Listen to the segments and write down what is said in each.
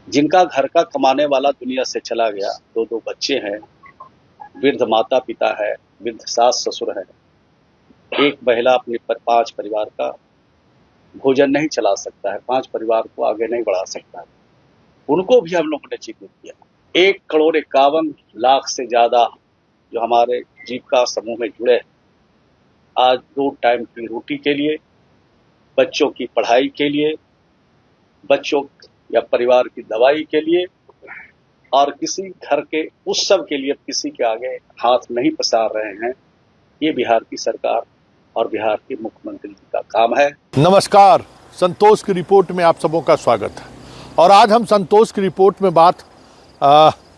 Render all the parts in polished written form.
जिनका घर का कमाने वाला दुनिया से चला गया, दो दो बच्चे हैं, वृद्ध माता पिता है, वृद्ध सास ससुर है, एक महिला अपने पांच परिवार का भोजन नहीं चला सकता है, पांच परिवार को आगे नहीं बढ़ा सकता है, उनको भी हम लोगों ने चिन्हित किया। 1,51,00,000 से ज्यादा जो हमारे जीविका समूह में जुड़े हैं, आज 2 टाइम की रोटी के लिए, बच्चों की पढ़ाई के लिए, बच्चों या परिवार की दवाई के लिए और किसी घर के उत्सव के लिए किसी के आगे हाथ नहीं पसार रहे हैं। ये बिहार की सरकार और बिहार के मुख्यमंत्री जी का काम है। नमस्कार, संतोष की रिपोर्ट में आप सबों का स्वागत है। और आज हम संतोष की रिपोर्ट में बात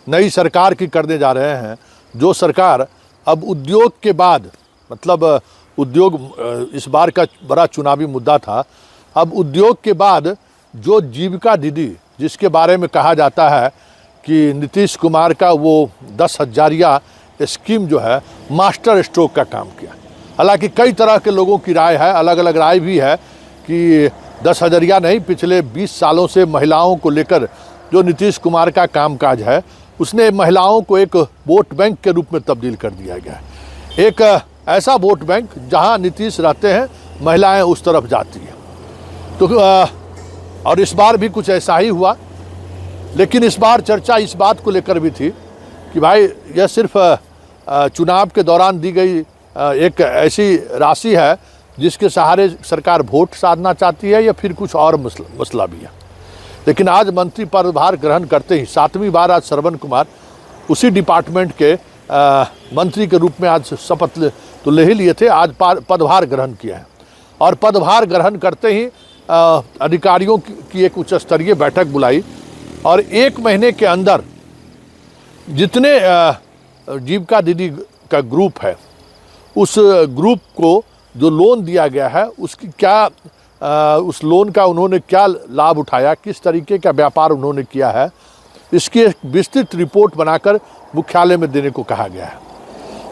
नई सरकार की करने जा रहे हैं, जो सरकार अब उद्योग के बाद, मतलब उद्योग इस बार का बड़ा चुनावी मुद्दा था, अब उद्योग के बाद जो जीविका दीदी, जिसके बारे में कहा जाता है कि नीतीश कुमार का वो 10,000 स्कीम जो है मास्टर स्ट्रोक का काम किया। हालांकि कई तरह के लोगों की राय है, अलग अलग राय भी है कि 10,000 नहीं, पिछले 20 सालों से महिलाओं को लेकर जो नीतीश कुमार का कामकाज है, उसने महिलाओं को एक वोट बैंक के रूप में तब्दील कर दिया गया है। एक ऐसा वोट बैंक जहां नीतीश रहते हैं, महिलाएं उस तरफ जाती हैं। तो और इस बार भी कुछ ऐसा ही हुआ, लेकिन इस बार चर्चा इस बात को लेकर भी थी कि भाई यह सिर्फ चुनाव के दौरान दी गई एक ऐसी राशि है जिसके सहारे सरकार वोट साधना चाहती है, या फिर कुछ और मसला भी है। लेकिन आज मंत्री पदभार ग्रहण करते ही 7वीं बार आज श्रवण कुमार उसी डिपार्टमेंट के मंत्री के रूप में आज शपथ तो ले ही लिए थे, आज पदभार ग्रहण किया है। और पदभार ग्रहण करते ही अधिकारियों की एक उच्च स्तरीय बैठक बुलाई और 1 महीने के अंदर जितने जीविका दीदी का ग्रुप है, उस ग्रुप को जो लोन दिया गया है उसकी क्या उस लोन का उन्होंने क्या लाभ उठाया, किस तरीके का व्यापार उन्होंने किया है, इसकी एक विस्तृत रिपोर्ट बनाकर मुख्यालय में देने को कहा गया है।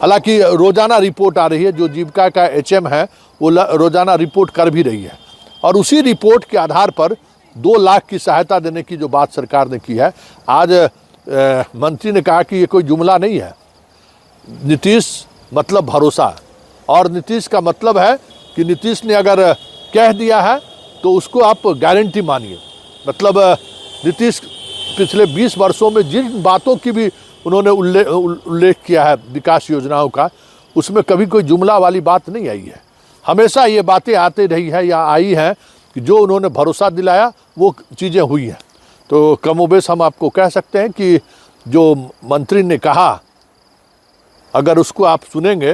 हालांकि रोज़ाना रिपोर्ट आ रही है, जो जीविका का एचएम है वो रोज़ाना रिपोर्ट कर भी रही है, और उसी रिपोर्ट के आधार पर 2 लाख की सहायता देने की जो बात सरकार ने की है। आज मंत्री ने कहा कि ये कोई जुमला नहीं है, नीतीश मतलब भरोसा, और नीतीश का मतलब है कि नीतीश ने अगर कह दिया है तो उसको आप गारंटी मानिए। मतलब नीतीश पिछले 20 वर्षों में जिन बातों की भी उन्होंने उल्लेख किया है विकास योजनाओं का, उसमें कभी कोई जुमला वाली बात नहीं आई है। हमेशा ये बातें आती रही है या आई हैं कि जो उन्होंने भरोसा दिलाया वो चीज़ें हुई हैं। तो कमोबेश हम आपको कह सकते हैं कि जो मंत्री ने कहा, अगर उसको आप सुनेंगे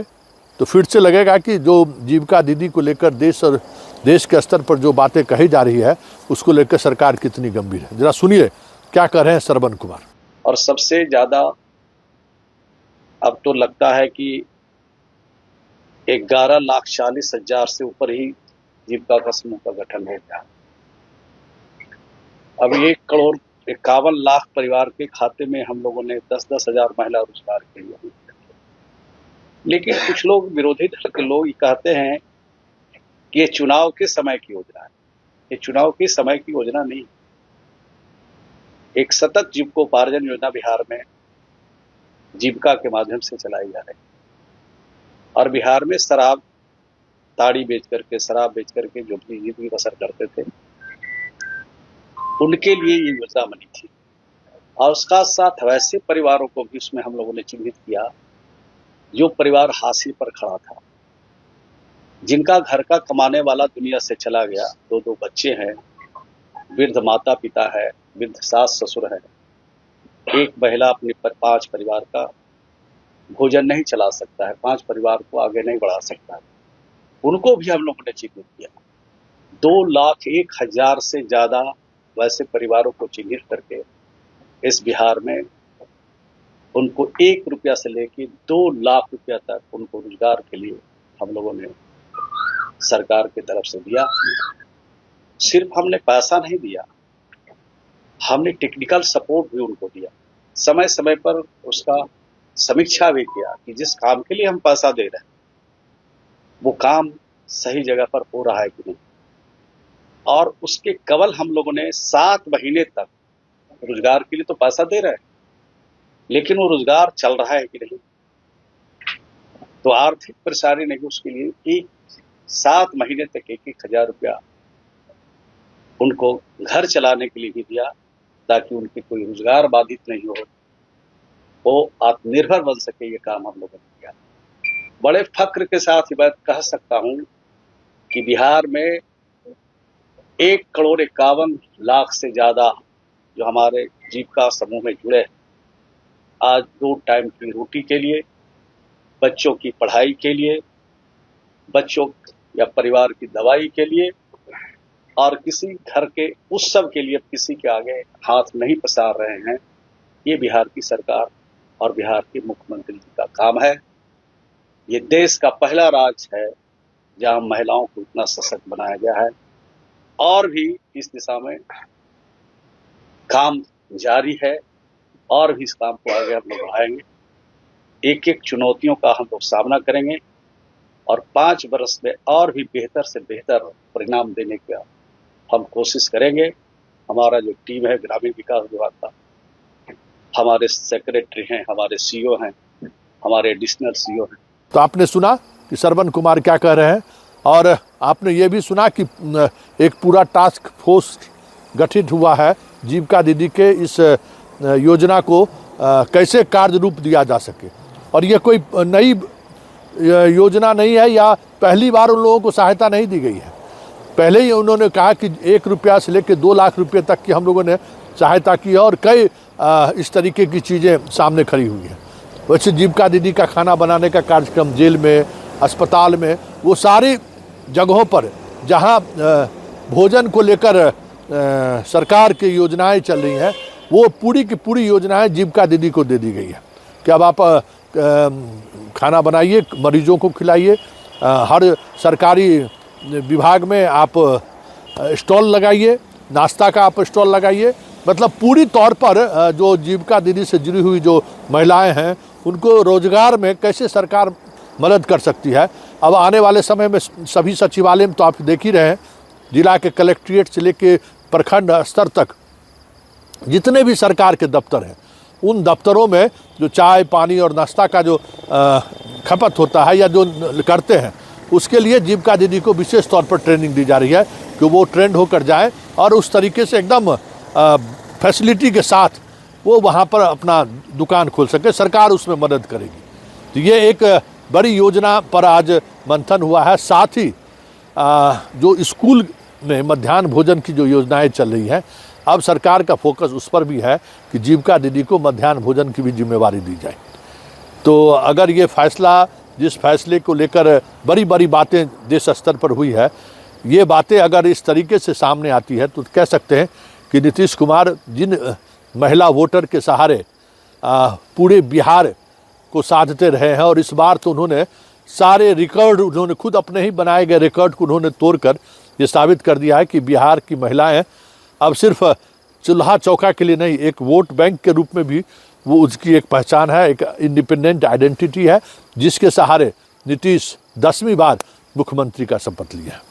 तो फिर से लगेगा कि जो जीविका दीदी को लेकर देश के स्तर पर जो बातें कही जा रही है, उसको लेकर सरकार कितनी गंभीर है। जरा सुनिए क्या कर रहे हैं श्रवण कुमार। और सबसे ज्यादा अब तो लगता है कि 11,40,000 से ऊपर ही जीविका का समूह का गठन हो गया। अब 1,51,00,000 परिवार के खाते में हम लोगों ने 10-10 हजार महिला रोजगार के लिए। लेकिन कुछ लोग, विरोधी दल के लोग, कहते हैं कि ये चुनाव के समय की योजना है। ये चुनाव के समय की योजना नहीं, एक सतत जीविकोपार्जन योजना बिहार में जीविका के माध्यम से चलाई जा रही है। और बिहार में शराब बेच करके जो अपनी जिंदगी बसर करते थे, उनके लिए ये योजना बनी थी। और उसका साथ वैसे परिवारों को भी उसमें हम लोगों ने चिन्हित किया जो परिवार हाशिए पर खड़ा था, जिनका घर का कमाने वाला दुनिया से चला गया, दो दो बच्चे हैं, वृद्ध माता पिता है, वृद्ध सास ससुर है, एक महिला अपने 5 परिवार का भोजन नहीं चला सकता है, 5 परिवार को आगे नहीं बढ़ा सकता है, उनको भी हम लोगों ने चिन्हित किया। 2,01,000 से ज्यादा वैसे परिवारों को चिन्हित करके इस बिहार में उनको 1 रुपया से लेकर 2 लाख रुपया तक उनको रोजगार के लिए हम लोगों ने सरकार की तरफ से दिया। सिर्फ हमने पैसा नहीं दिया, हमने टेक्निकल सपोर्ट भी उनको दिया, समय समय पर उसका समीक्षा भी किया कि जिस काम के लिए हम पैसा दे रहे हैं वो काम सही जगह पर हो रहा है कि नहीं। और उसके केवल हम लोगों ने 7 महीने तक रोजगार के लिए तो पैसा दे रहे हैं, लेकिन वो रोजगार चल रहा है कि नहीं, तो आर्थिक परेशानी नहीं उसके लिए 7 महीने तक 1,000 रुपया उनको घर चलाने के लिए भी दिया, ताकि उनके कोई रोजगार बाधित नहीं हो, वो आत्मनिर्भर बन सके। ये काम हम लोगों ने किया। बड़े फक्र के साथ ये बात कह सकता हूं कि बिहार में 1,51,00,000 से ज्यादा जो हमारे जीविका समूह में जुड़े हैं, आज 2 टाइम की रोटी के लिए, बच्चों की पढ़ाई के लिए, बच्चों या परिवार की दवाई के लिए और किसी घर के उत्सव के लिए किसी के आगे हाथ नहीं पसार रहे हैं। ये बिहार की सरकार और बिहार के मुख्यमंत्री जी का काम है। ये देश का पहला राज्य है जहां महिलाओं को इतना सशक्त बनाया गया है, और भी इस दिशा में काम जारी है, और भी इस काम को आगे हम लोग बढ़ाएंगे। एक चुनौतियों का हम लोग सामना करेंगे और 5 वर्ष में और भी बेहतर से बेहतर परिणाम देने का हम कोशिश करेंगे। हमारा जो टीम है ग्रामीण विकास विभाग का, हमारे सेक्रेटरी हैं, हमारे सीईओ हैं, हमारे एडिशनल सीईओ हैं। तो आपने सुना कि श्रवण कुमार क्या कह रहे हैं, और आपने ये भी सुना कि एक पूरा टास्क फोर्स गठित हुआ है जीविका दीदी के इस योजना को कैसे कार्य रूप दिया जा सके। और ये कोई नई योजना नहीं है या पहली बार उन लोगों को सहायता नहीं दी गई है। पहले ही उन्होंने कहा कि 1 रुपया से लेकर 2 लाख रुपये तक की हम लोगों ने सहायता की है, और कई इस तरीके की चीज़ें सामने खड़ी हुई हैं। वैसे जीविका दीदी का खाना बनाने का कार्यक्रम जेल में, अस्पताल में, वो सारी जगहों पर जहां भोजन को लेकर सरकार की योजनाएं चल रही हैं, वो पूरी की पूरी योजनाएं जीविका दीदी को दे दी गई है कि अब आप खाना बनाइए, मरीजों को खिलाइए, हर सरकारी विभाग में आप स्टॉल लगाइए, नाश्ता का आप स्टॉल लगाइए। मतलब पूरी तौर पर जो जीविका दीदी से जुड़ी हुई जो महिलाएं हैं, उनको रोजगार में कैसे सरकार मदद कर सकती है। अब आने वाले समय में सभी सचिवालय में तो आप देख ही रहे हैं, जिला के कलेक्ट्रेट से लेके प्रखंड स्तर तक जितने भी सरकार के दफ्तर हैं, उन दफ्तरों में जो चाय पानी और नाश्ता का जो खपत होता है या जो करते हैं, उसके लिए जीविका दीदी को विशेष तौर पर ट्रेनिंग दी जा रही है कि वो ट्रेंड होकर जाए और उस तरीके से एकदम फैसिलिटी के साथ वो वहाँ पर अपना दुकान खोल सके। सरकार उसमें मदद करेगी। तो ये एक बड़ी योजना पर आज मंथन हुआ है। साथ ही जो स्कूल में मध्याह्न भोजन की जो योजनाएं चल रही हैं, अब सरकार का फोकस उस पर भी है कि जीविका दीदी को मध्याह्न भोजन की भी जिम्मेवारी दी जाए। तो अगर ये फैसला, जिस फैसले को लेकर बड़ी बड़ी बातें देश स्तर पर हुई है, ये बातें अगर इस तरीके से सामने आती है तो कह सकते हैं कि नीतीश कुमार जिन महिला वोटर के सहारे पूरे बिहार को साधते रहे हैं, और इस बार तो उन्होंने सारे रिकॉर्ड, उन्होंने खुद अपने ही बनाए गए रिकॉर्ड को उन्होंने तोड़कर ये साबित कर दिया है कि बिहार की महिलाएं अब सिर्फ चूल्हा चौका के लिए नहीं, एक वोट बैंक के रूप में भी वो उसकी एक पहचान है, एक इंडिपेंडेंट आइडेंटिटी है, जिसके सहारे नीतीश 10वीं बार मुख्यमंत्री का शपथ लिया।